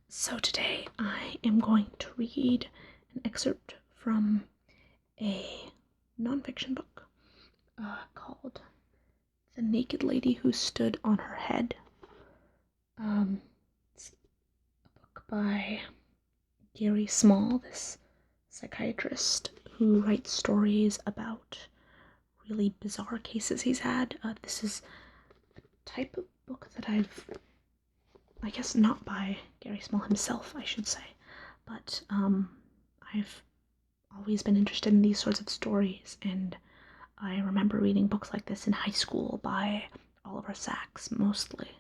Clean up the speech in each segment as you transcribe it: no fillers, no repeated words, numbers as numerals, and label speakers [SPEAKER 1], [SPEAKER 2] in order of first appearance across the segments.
[SPEAKER 1] So today I am going to read an excerpt from a nonfiction book called The Naked Lady Who Stood on Her Head. It's a book by Gary Small, this psychiatrist who writes stories about really bizarre cases he's had. This is a type of book that I guess not by Gary Small himself, I should say, but I've always been interested in these sorts of stories, and I remember reading books like this in high school by Oliver Sacks, mostly,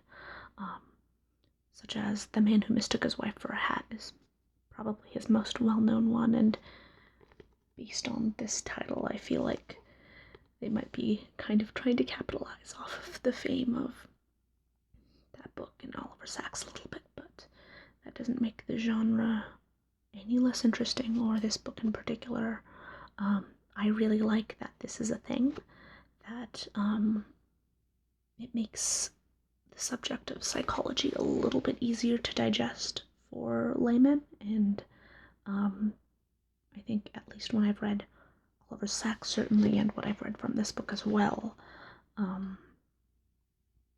[SPEAKER 1] such as The Man Who Mistook His Wife for a Hat is probably his most well-known one, and based on this title, I feel like they might be kind of trying to capitalize off of the fame of that book and Oliver Sacks a little bit, but that doesn't make the genre any less interesting, or this book in particular. I really like that this is a thing, that it makes the subject of psychology a little bit easier to digest for laymen, and I think at least when I've read Oliver Sacks, certainly, and what I've read from this book as well,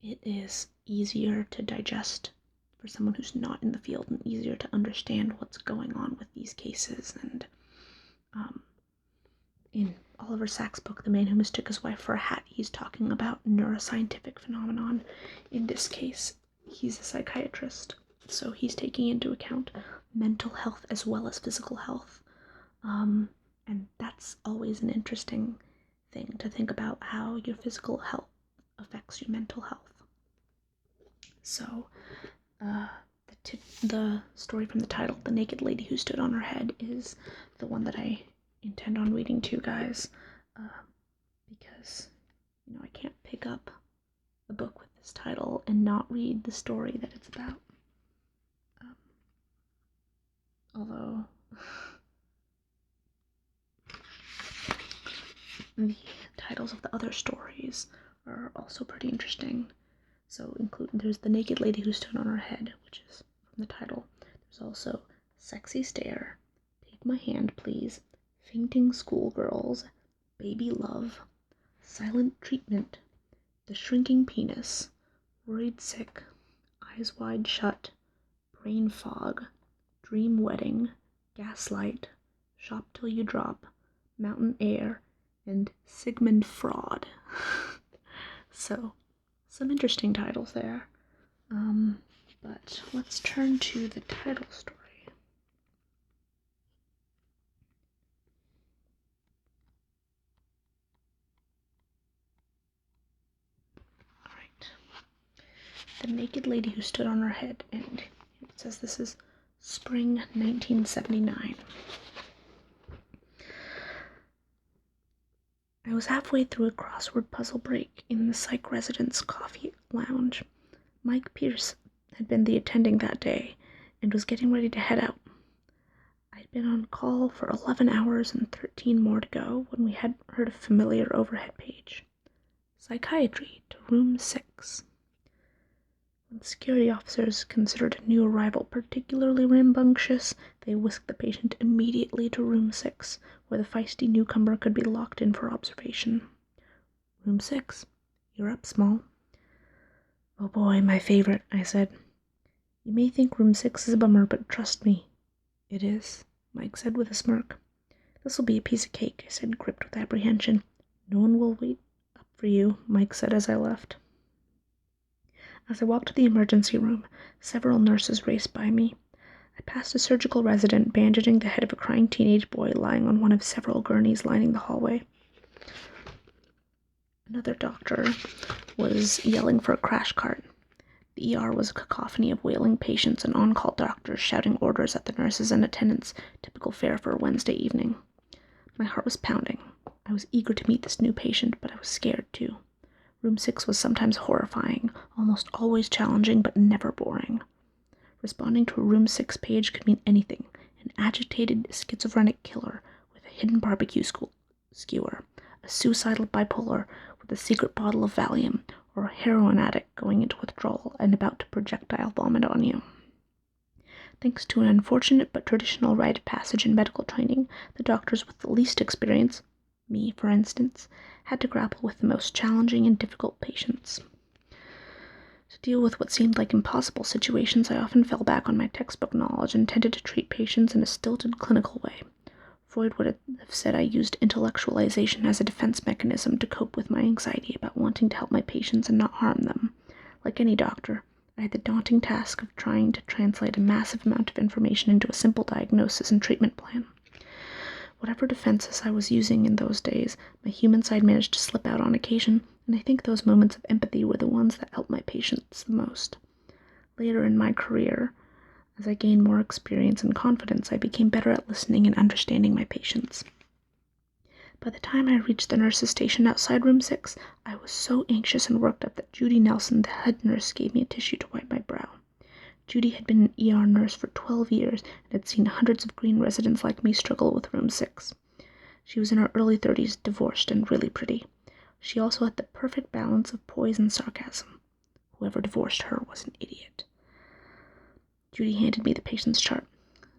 [SPEAKER 1] it is easier to digest for someone who's not in the field, and easier to understand what's going on with these cases. And in Oliver Sacks' book, The Man Who Mistook His Wife for a Hat, he's talking about neuroscientific phenomenon. In this case, he's a psychiatrist, so he's taking into account mental health as well as physical health. And that's always an interesting thing to think about, how your physical health affects your mental health. So, the story from the title, The Naked Lady Who Stood on Her Head, is the one that I intend on reading to you guys, because, I can't pick up a book with this title and not read the story that it's about. Although, the titles of the other stories are also pretty interesting. So there's The Naked Lady Who Stood on Her Head, which is from the title. There's also Sexy Stare, Take My Hand Please, Fainting Schoolgirls, Baby Love, Silent Treatment, The Shrinking Penis, Worried Sick, Eyes Wide Shut, Brain Fog, Dream Wedding, Gaslight, Shop Till You Drop, Mountain Air, and Sigmund Fraud. So, some interesting titles there. But let's turn to the title story. Alright. The Naked Lady Who Stood on Her Head, and it says this is spring 1979. I was halfway through a crossword puzzle break in the psych residence coffee lounge. Mike Pierce had been the attending that day and was getting ready to head out. I'd been on call for 11 hours and 13 more to go when we had heard a familiar overhead page. Psychiatry to room 6. When security officers considered a new arrival particularly rambunctious, they whisked the patient immediately to room 6, where the feisty newcomer could be locked in for observation. Room 6. You're up, Small. Oh boy, my favorite, I said. You may think room 6 is a bummer, but trust me, it is, Mike said with a smirk. This'll be a piece of cake, I said, gripped with apprehension. No one will wait up for you, Mike said as I left. As I walked to the emergency room, several nurses raced by me. I passed a surgical resident bandaging the head of a crying teenage boy lying on one of several gurneys lining the hallway. Another doctor was yelling for a crash cart. The ER was a cacophony of wailing patients and on-call doctors shouting orders at the nurses and attendants, typical fare for a Wednesday evening. My heart was pounding. I was eager to meet this new patient, but I was scared too. Room 6 was sometimes horrifying, almost always challenging, but never boring. Responding to a Room 6 page could mean anything: an agitated, schizophrenic killer with a hidden barbecue skewer, a suicidal bipolar with a secret bottle of Valium, or a heroin addict going into withdrawal and about to projectile vomit on you. Thanks to an unfortunate but traditional rite of passage in medical training, the doctors with the least experience, me for instance, had to grapple with the most challenging and difficult patients. To deal with what seemed like impossible situations, I often fell back on my textbook knowledge and tended to treat patients in a stilted clinical way. Freud would have said I used intellectualization as a defense mechanism to cope with my anxiety about wanting to help my patients and not harm them. Like any doctor, I had the daunting task of trying to translate a massive amount of information into a simple diagnosis and treatment plan. Whatever defenses I was using in those days, my human side managed to slip out on occasion, and I think those moments of empathy were the ones that helped my patients the most. Later in my career, as I gained more experience and confidence, I became better at listening and understanding my patients. By the time I reached the nurse's station outside room 6, I was so anxious and worked up that Judy Nelson, the head nurse, gave me a tissue to wipe my brow. Judy had been an ER nurse for 12 years and had seen hundreds of green residents like me struggle with room 6. She was in her early 30s, divorced, and really pretty. She also had the perfect balance of poise and sarcasm. Whoever divorced her was an idiot. Judy handed me the patient's chart.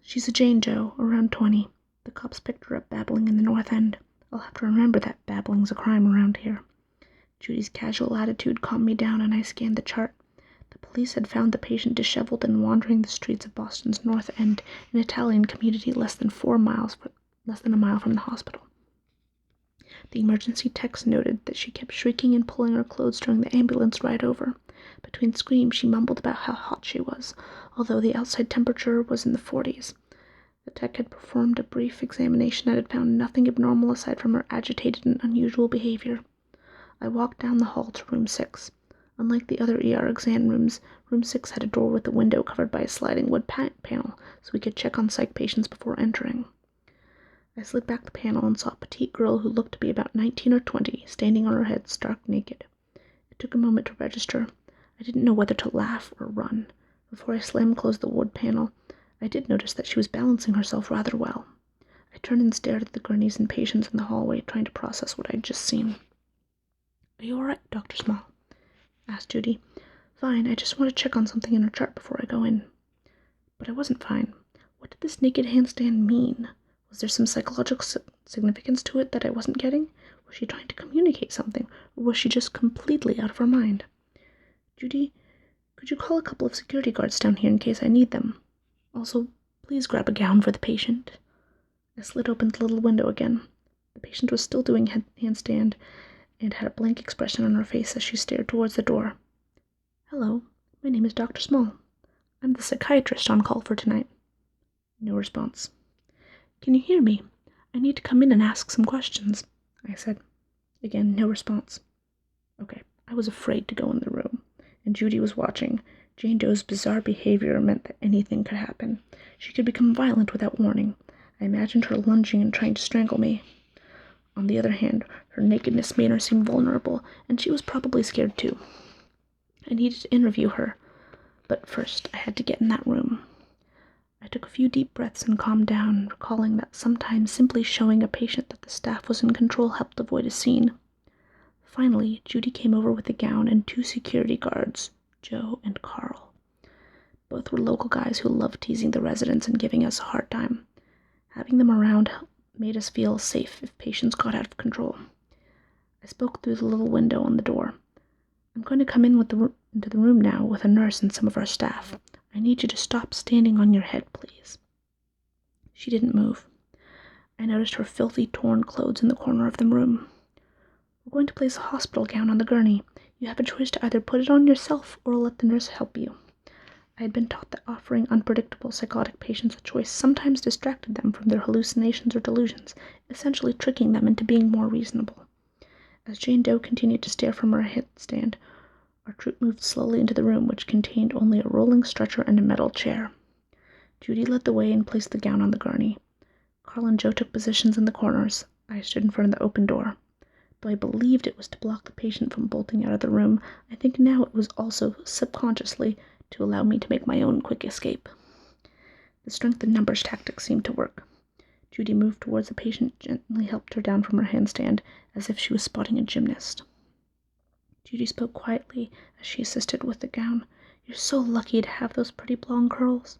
[SPEAKER 1] She's a Jane Doe, around 20. The cops picked her up babbling in the North End. I'll have to remember that babbling's a crime around here. Judy's casual attitude calmed me down, and I scanned the chart. The police had found the patient disheveled and wandering the streets of Boston's North End, an Italian community less than a mile from the hospital. The emergency text noted that she kept shrieking and pulling her clothes during the ambulance ride over. Between screams, she mumbled about how hot she was, although the outside temperature was in the 40s. The tech had performed a brief examination and had found nothing abnormal aside from her agitated and unusual behavior. I walked down the hall to room 6. Unlike the other ER exam rooms, room 6 had a door with a window covered by a sliding wood panel, so we could check on psych patients before entering. I slid back the panel and saw a petite girl who looked to be about 19 or 20, standing on her head stark naked. It took a moment to register. I didn't know whether to laugh or run. Before I slammed closed the wood panel, I did notice that she was balancing herself rather well. I turned and stared at the gurneys and patients in the hallway, trying to process what I'd just seen. "Are you all right, Dr. Small?" asked Judy. "Fine, I just want to check on something in her chart before I go in." But I wasn't fine. What did this naked handstand mean? Was there some psychological significance to it that I wasn't getting? Was she trying to communicate something, or was she just completely out of her mind? "Judy, could you call a couple of security guards down here in case I need them? Also, please grab a gown for the patient." I slid open the little window again. The patient was still doing handstand and had a blank expression on her face as she stared towards the door. "Hello, my name is Dr. Small. I'm the psychiatrist on call for tonight." No response. "Can you hear me? I need to come in and ask some questions," I said. Again, no response. Okay, I was afraid to go in the room, and Judy was watching. Jane Doe's bizarre behavior meant that anything could happen. She could become violent without warning. I imagined her lunging and trying to strangle me. On the other hand, her nakedness made her seem vulnerable, and she was probably scared too. I needed to interview her, but first I had to get in that room. I took a few deep breaths and calmed down, recalling that sometimes simply showing a patient that the staff was in control helped avoid a scene. Finally, Judy came over with a gown and 2 security guards, Joe and Carl. Both were local guys who loved teasing the residents and giving us a hard time. Having them around made us feel safe if patients got out of control. I spoke through the little window on the door. "I'm going to come in into the room now with a nurse and some of our staff. I need you to stop standing on your head, please." She didn't move. I noticed her filthy, torn clothes in the corner of the room. "We're going to place a hospital gown on the gurney. You have a choice to either put it on yourself or let the nurse help you." I had been taught that offering unpredictable psychotic patients a choice sometimes distracted them from their hallucinations or delusions, essentially tricking them into being more reasonable. As Jane Doe continued to stare from her headstand, our troop moved slowly into the room, which contained only a rolling stretcher and a metal chair. Judy led the way and placed the gown on the gurney. Carl and Joe took positions in the corners. I stood in front of the open door. Though I believed it was to block the patient from bolting out of the room, I think now it was also, subconsciously, to allow me to make my own quick escape. The strength in numbers tactic seemed to work. Judy moved towards the patient, gently helped her down from her handstand, as if she was spotting a gymnast. Judy spoke quietly as she assisted with the gown. "You're so lucky to have those pretty blonde curls."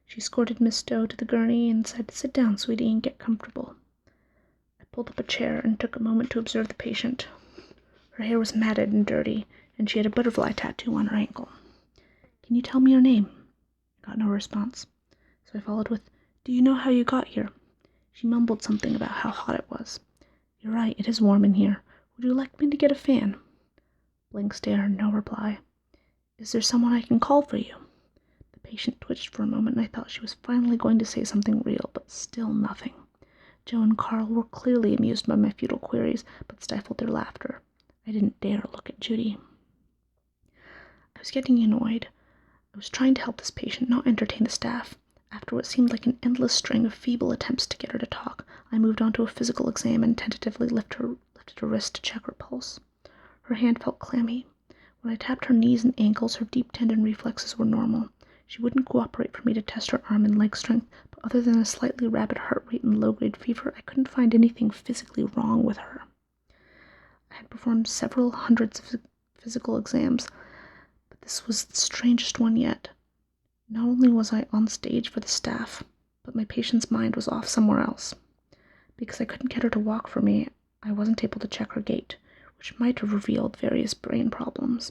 [SPEAKER 1] She escorted Miss Doe to the gurney and said, "Sit down, sweetie, and get comfortable." I pulled up a chair and took a moment to observe the patient. Her hair was matted and dirty, and she had a butterfly tattoo on her ankle. "Can you tell me your name?" I got no response, so I followed with, "Do you know how you got here?" She mumbled something about how hot it was. "You're right, it is warm in here. Would you like me to get a fan?" Blank stare, no reply. "Is there someone I can call for you?" The patient twitched for a moment, and I thought she was finally going to say something real, but still nothing. Joe and Carl were clearly amused by my futile queries, but stifled their laughter. I didn't dare look at Judy. I was getting annoyed. I was trying to help this patient, not entertain the staff. After what seemed like an endless string of feeble attempts to get her to talk, I moved on to a physical exam and tentatively lifted her wrist to check her pulse. Her hand felt clammy. When I tapped her knees and ankles, her deep tendon reflexes were normal. She wouldn't cooperate for me to test her arm and leg strength, but other than a slightly rapid heart rate and low-grade fever, I couldn't find anything physically wrong with her. I had performed several hundreds of physical exams, but this was the strangest one yet. Not only was I on stage for the staff, but my patient's mind was off somewhere else. Because I couldn't get her to walk for me, I wasn't able to check her gait, which might have revealed various brain problems.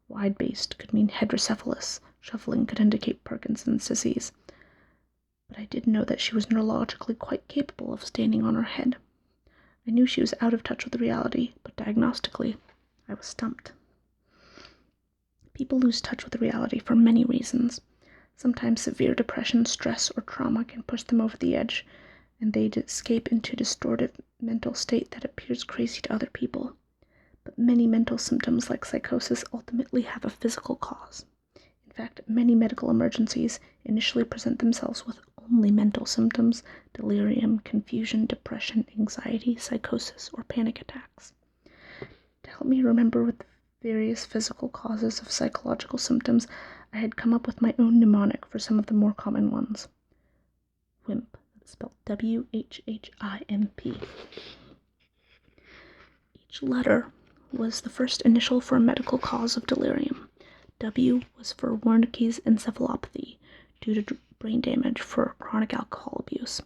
[SPEAKER 1] Wide-based could mean hydrocephalus, shuffling could indicate Parkinson's disease. But I did know that she was neurologically quite capable of standing on her head. I knew she was out of touch with reality, but diagnostically, I was stumped. People lose touch with reality for many reasons. Sometimes severe depression, stress, or trauma can push them over the edge, and they escape into a distorted mental state that appears crazy to other people. But many mental symptoms like psychosis ultimately have a physical cause. In fact, many medical emergencies initially present themselves with only mental symptoms: delirium, confusion, depression, anxiety, psychosis, or panic attacks. To help me remember with various physical causes of psychological symptoms, I had come up with my own mnemonic for some of the more common ones. WHIMP, that's spelled WHHIMP. Each letter was the first initial for a medical cause of delirium. W was for Wernicke's encephalopathy, due to brain damage for chronic alcohol abuse.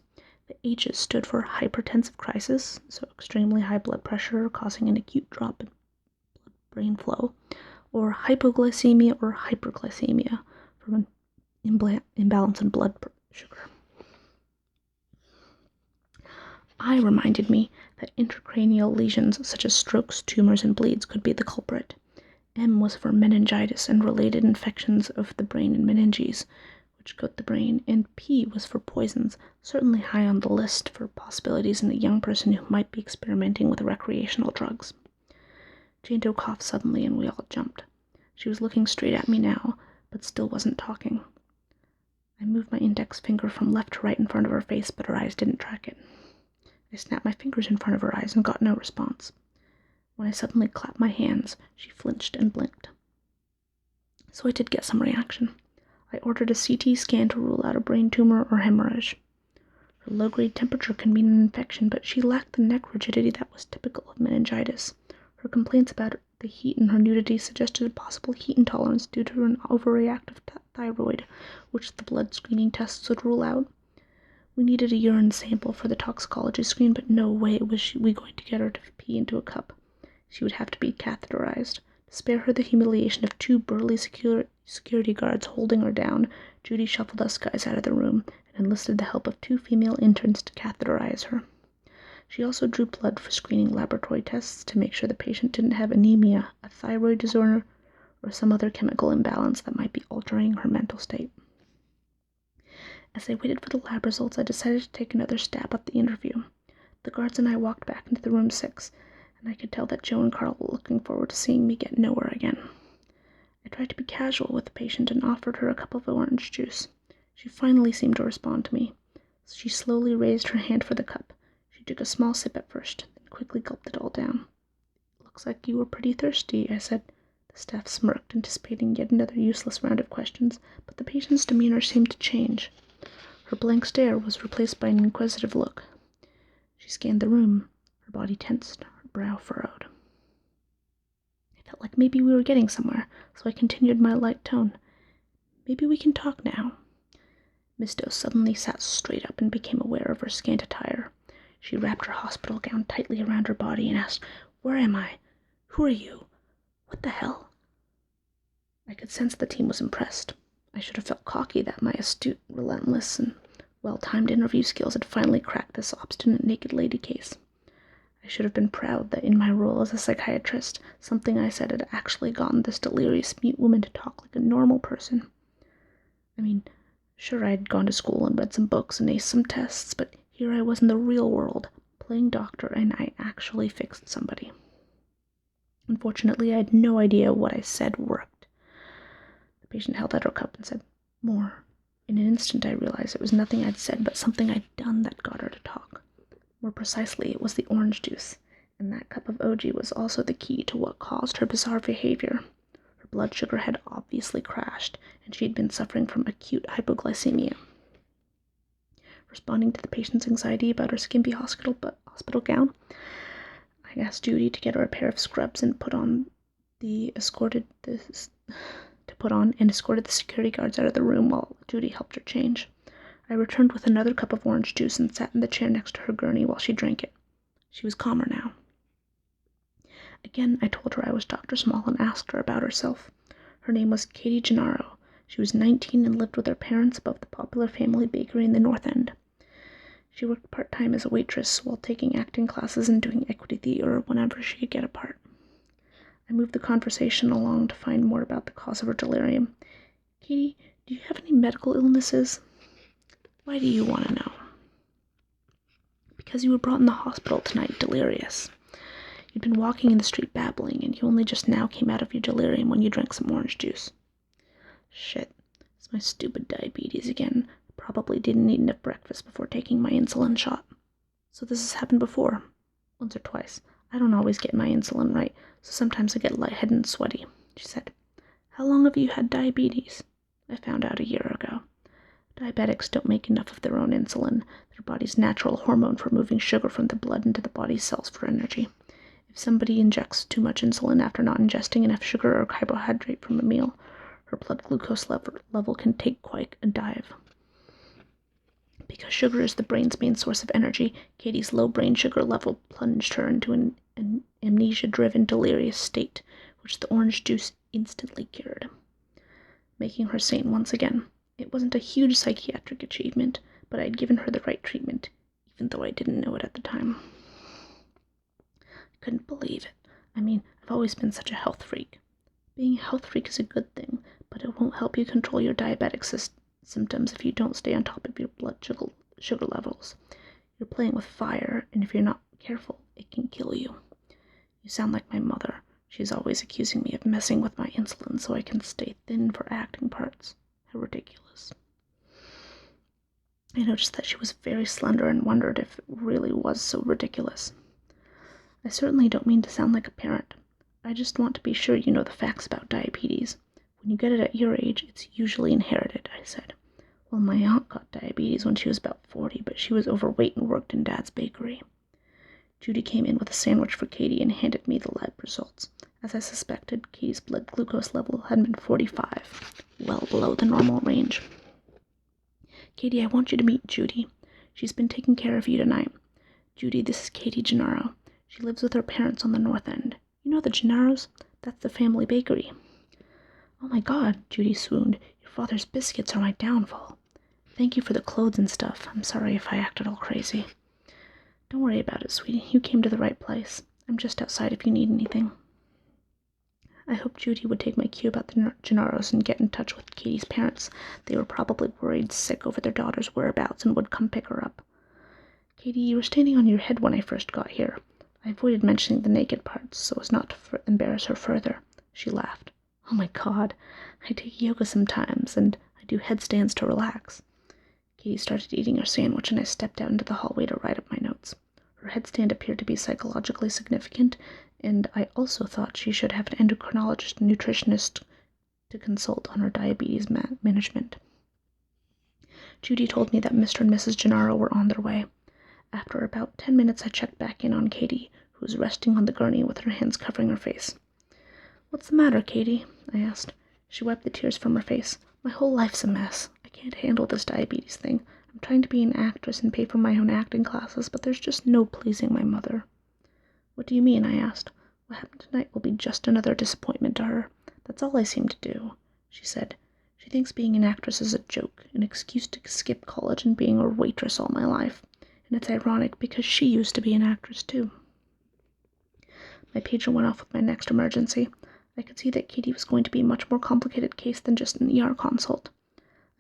[SPEAKER 1] The H's stood for hypertensive crisis, so extremely high blood pressure causing an acute drop in brain flow, or hypoglycemia or hyperglycemia from an imbalance in blood sugar. I reminded me that intracranial lesions such as strokes, tumors, and bleeds could be the culprit. M was for meningitis and related infections of the brain and meninges, which coat the brain, and P was for poisons, certainly high on the list for possibilities in a young person who might be experimenting with recreational drugs. Jane Doe coughed suddenly, and we all jumped. She was looking straight at me now, but still wasn't talking. I moved my index finger from left to right in front of her face, but her eyes didn't track it. I snapped my fingers in front of her eyes and got no response. When I suddenly clapped my hands, she flinched and blinked. So I did get some reaction. I ordered a CT scan to rule out a brain tumor or hemorrhage. Her low-grade temperature could mean an infection, but she lacked the neck rigidity that was typical of meningitis. Her complaints about the heat and her nudity suggested a possible heat intolerance due to an overreactive thyroid, which the blood screening tests would rule out. We needed a urine sample for the toxicology screen, but no way was we going to get her to pee into a cup. She would have to be catheterized. To spare her the humiliation of two burly security guards holding her down, Judy shuffled us guys out of the room and enlisted the help of two female interns to catheterize her. She also drew blood for screening laboratory tests to make sure the patient didn't have anemia, a thyroid disorder, or some other chemical imbalance that might be altering her mental state. As I waited for the lab results, I decided to take another stab at the interview. The guards and I walked back into the room 6, and I could tell that Joe and Carl were looking forward to seeing me get nowhere again. I tried to be casual with the patient and offered her a cup of orange juice. She finally seemed to respond to me. She slowly raised her hand for the cup. She took a small sip at first, then quickly gulped it all down. "Looks like you were pretty thirsty," I said. The staff smirked, anticipating yet another useless round of questions, but the patient's demeanor seemed to change. Her blank stare was replaced by an inquisitive look. She scanned the room. Her body tensed, her brow furrowed. I felt like maybe we were getting somewhere, so I continued my light tone. "Maybe we can talk now." Miss Doe suddenly sat straight up and became aware of her scant attire. She wrapped her hospital gown tightly around her body and asked, "Where am I? Who are you? What the hell?" I could sense the team was impressed. I should have felt cocky that my astute, relentless, and well-timed interview skills had finally cracked this obstinate naked lady case. I should have been proud that in my role as a psychiatrist, something I said had actually gotten this delirious mute woman to talk like a normal person. I mean, sure, I had gone to school and read some books and aced some tests, but here I was in the real world, playing doctor, and I actually fixed somebody. Unfortunately, I had no idea what I said worked. The patient held out her cup and said, "More." In an instant, I realized it was nothing I'd said, but something I'd done that got her to talk. More precisely, it was the orange juice, and that cup of OG was also the key to what caused her bizarre behavior. Her blood sugar had obviously crashed, and she had been suffering from acute hypoglycemia. Responding to the patient's anxiety about her skimpy hospital gown, I asked Judy to get her a pair of scrubs and escorted the security guards out of the room while Judy helped her change. I returned with another cup of orange juice and sat in the chair next to her gurney while she drank it. She was calmer now. Again, I told her I was Dr. Small and asked her about herself. Her name was Katie Gennaro. She was 19 and lived with her parents above the popular family bakery in the North End. She worked part-time as a waitress while taking acting classes and doing equity theater whenever she could get a part. I moved the conversation along to find more about the cause of her delirium. "Katie, do you have any medical illnesses?" "Why do you want to know?" "Because you were brought in the hospital tonight delirious. You'd been walking in the street babbling, and you only just now came out of your delirium when you drank some orange juice." "Shit, it's my stupid diabetes again. Probably didn't eat enough breakfast before taking my insulin shot." "So this has happened before?" "Once or twice. I don't always get my insulin right, so sometimes I get lightheaded and sweaty," she said. "How long have you had diabetes?" "I found out a year ago. Diabetics don't make enough of their own insulin, their body's natural hormone for moving sugar from the blood into the body's cells for energy. If somebody injects too much insulin after not ingesting enough sugar or carbohydrate from a meal, her blood glucose level can take quite a dive. Because sugar is the brain's main source of energy, Katie's low brain sugar level plunged her into an amnesia-driven delirious state, which the orange juice instantly cured, making her sane once again. It wasn't a huge psychiatric achievement, but I'd given her the right treatment, even though I didn't know it at the time. I couldn't believe it. I mean, I've always been such a health freak. Being a health freak is a good thing, but it won't help you control your diabetic symptoms if you don't stay on top of your blood sugar levels. You're playing with fire, and if you're not careful, it can kill you. You sound like my mother. She's always accusing me of messing with my insulin so I can stay thin for acting parts. How ridiculous." I noticed that she was very slender and wondered if it really was so ridiculous. "I certainly don't mean to sound like a parent. I just want to be sure you know the facts about diabetes. When you get it at your age, it's usually inherited," I said. "Well, my aunt got diabetes when she was about 40, but she was overweight and worked in Dad's bakery." Judy came in with a sandwich for Katie and handed me the lab results. As I suspected, Katie's blood glucose level had been 45, well below the normal range. "Katie, I want you to meet Judy. She's been taking care of you tonight. Judy, this is Katie Gennaro. She lives with her parents on the North End. You know the Gennaros? That's the family bakery." "Oh my God," Judy swooned. "Your father's biscuits are my downfall. Thank you for the clothes and stuff. I'm sorry if I acted all crazy." "Don't worry about it, sweetie. You came to the right place. I'm just outside if you need anything." I hoped Judy would take my cue about the Gennaros and get in touch with Katie's parents. They were probably worried sick over their daughter's whereabouts and would come pick her up. "Katie, you were standing on your head when I first got here." I avoided mentioning the naked parts so as not to embarrass her further. She laughed. "Oh my God, I take yoga sometimes, and I do headstands to relax." Katie started eating her sandwich, and I stepped out into the hallway to write up my notes. Her headstand appeared to be psychologically significant, and I also thought she should have an endocrinologist and nutritionist to consult on her diabetes management. Judy told me that Mr. and Mrs. Gennaro were on their way. After about 10 minutes, I checked back in on Katie, who was resting on the gurney with her hands covering her face. "What's the matter, Katie?" I asked. She wiped the tears from her face. "My whole life's a mess. I can't handle this diabetes thing. I'm trying to be an actress and pay for my own acting classes, but there's just no pleasing my mother." "What do you mean?" I asked. "What happened tonight will be just another disappointment to her. That's all I seem to do," she said. "She thinks being an actress is a joke, an excuse to skip college and being a waitress all my life. And it's ironic because she used to be an actress too." My pager went off with my next emergency. I could see that Katie was going to be a much more complicated case than just an ER consult.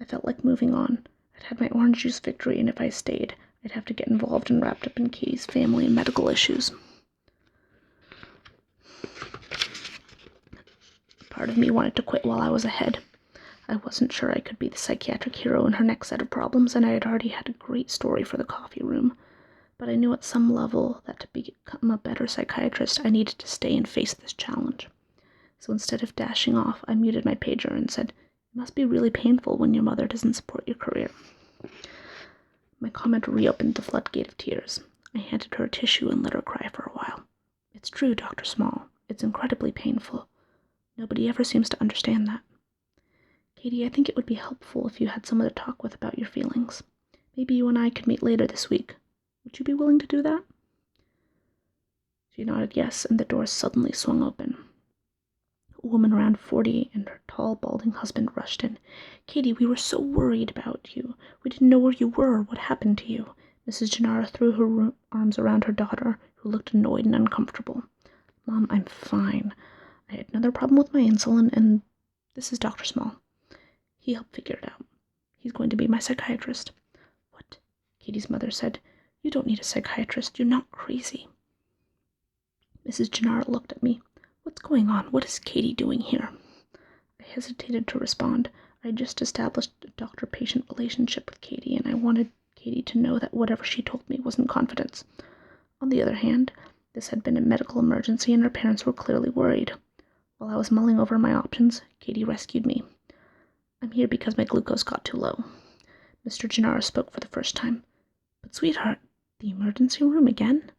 [SPEAKER 1] I felt like moving on. I'd had my orange juice victory, and if I stayed, I'd have to get involved and wrapped up in Katie's family and medical issues. Part of me wanted to quit while I was ahead. I wasn't sure I could be the psychiatric hero in her next set of problems, and I had already had a great story for the coffee room. But I knew at some level that to become a better psychiatrist, I needed to stay and face this challenge. So instead of dashing off, I muted my pager and said, "It must be really painful when your mother doesn't support your career." My comment reopened the floodgate of tears. I handed her a tissue and let her cry for a while. "It's true, Dr. Small. It's incredibly painful. Nobody ever seems to understand that. Katie, I think it would be helpful if you had someone to talk with about your feelings. Maybe you and I could meet later this week. Would you be willing to do that?" She nodded yes, and the door suddenly swung open. A woman around 40 and her tall, balding husband rushed in. "Katie, we were so worried about you. We didn't know where you were. What happened to you?" Mrs. Gennaro threw her arms around her daughter, who looked annoyed and uncomfortable. "Mom, I'm fine. I had another problem with my insulin, and this is Dr. Small. He helped figure it out. He's going to be my psychiatrist." "What?" Katie's mother said. "You don't need a psychiatrist. You're not crazy." Mrs. Gennaro looked at me. "What's going on? What is Katie doing here?" I hesitated to respond. I had just established a doctor-patient relationship with Katie, and I wanted Katie to know that whatever she told me was in confidence. On the other hand, this had been a medical emergency, and her parents were clearly worried. While I was mulling over my options, Katie rescued me. "I'm here because my glucose got too low." Mr. Gennaro spoke for the first time. "But sweetheart, the emergency room again?"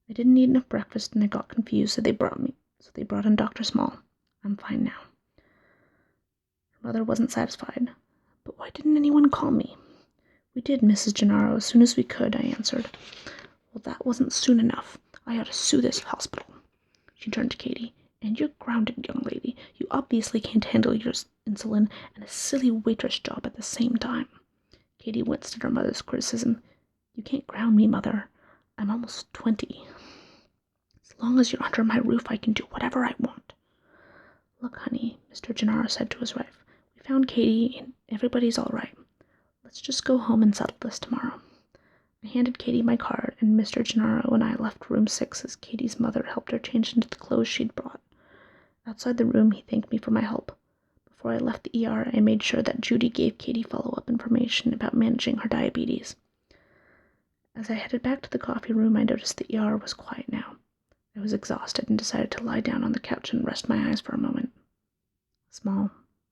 [SPEAKER 1] "I didn't eat enough breakfast and I got confused, so they brought in Dr. Small. I'm fine now." Her mother wasn't satisfied. "But why didn't anyone call me?" "We did, Mrs. Gennaro, as soon as we could," I answered. "Well, that wasn't soon enough. I ought to sue this hospital." She turned to Katie. "And you're grounded, young lady. You obviously can't handle your insulin and a silly waitress job at the same time." Katie winced at her mother's criticism. "You can't ground me, Mother. I'm almost 20. As long as you're under my roof, I can do whatever I want." "Look, honey," Mr. Gennaro said to his wife, "we found Katie and everybody's all right. Let's just go home and settle this tomorrow." I handed Katie my card, and Mr. Gennaro and I left room 6 as Katie's mother helped her change into the clothes she'd brought. Outside the room, he thanked me for my help. Before I left the ER, I made sure that Judy gave Katie follow-up information about managing her diabetes. As I headed back to the coffee room, I noticed the ER was quiet now. I was exhausted and decided to lie down on the couch and rest my eyes for a moment. "Small,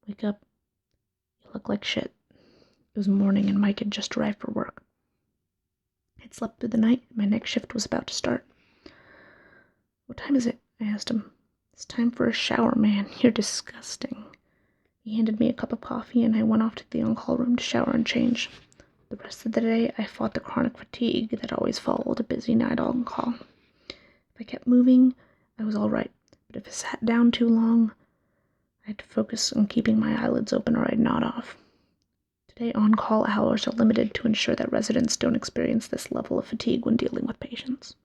[SPEAKER 1] wake up. You look like shit." It was morning and Mike had just arrived for work. I'd slept through the night and my next shift was about to start. "What time is it?" I asked him. "It's time for a shower, man. You're disgusting." He handed me a cup of coffee and I went off to the on-call room to shower and change. The rest of the day, I fought the chronic fatigue that always followed a busy night on call. If I kept moving, I was all right, but if I sat down too long, I had to focus on keeping my eyelids open or I'd nod off. Today, on-call hours are limited to ensure that residents don't experience this level of fatigue when dealing with patients.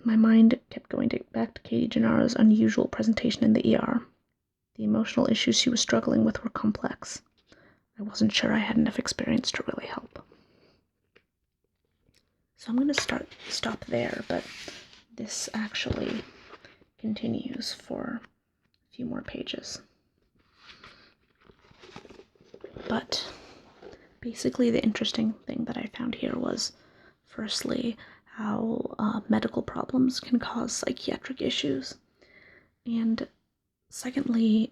[SPEAKER 1] My mind kept going back to Katie Gennaro's unusual presentation in the ER. The emotional issues she was struggling with were complex. I wasn't sure I had enough experience to really help. So I'm going to stop there, but this actually continues for a few more pages. But basically the interesting thing that I found here was, firstly, how medical problems can cause psychiatric issues, and secondly,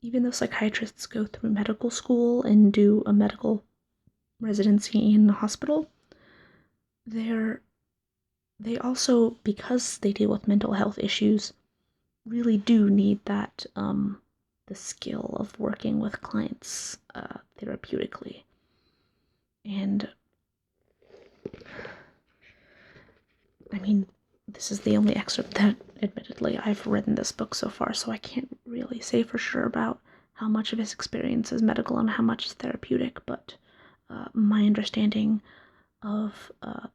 [SPEAKER 1] even though psychiatrists go through medical school and do a medical residency in a hospital, they also, because they deal with mental health issues, really do need that the the skill of working with clients therapeutically. And I mean, this is the only excerpt that, admittedly, I've read in this book so far, so I can't really say for sure about how much of his experience is medical and how much is therapeutic, but my understanding of how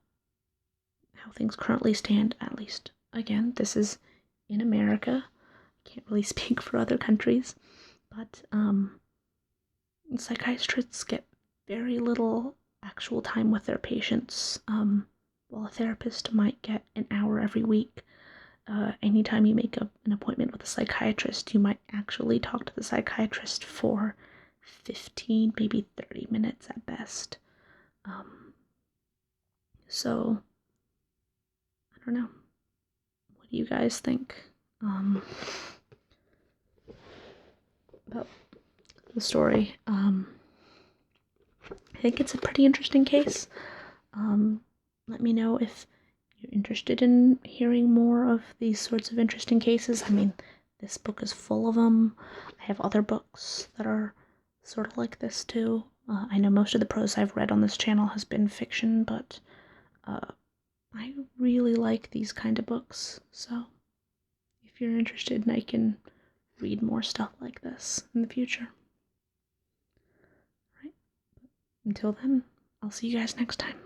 [SPEAKER 1] things currently stand, at least, again, this is in America. I can't really speak for other countries, but psychiatrists get very little actual time with their patients, while a therapist might get an hour every week. Anytime you make an appointment with a psychiatrist, you might actually talk to the psychiatrist for 15, maybe 30 minutes at best. So, I don't know. What do you guys think about the story? I think it's a pretty interesting case. Let me know if you're interested in hearing more of these sorts of interesting cases. I mean, this book is full of them. I have other books that are sort of like this too. I know most of the prose I've read on this channel has been fiction, but I really like these kind of books. So if you're interested, I can read more stuff like this in the future. All right. Until then, I'll see you guys next time.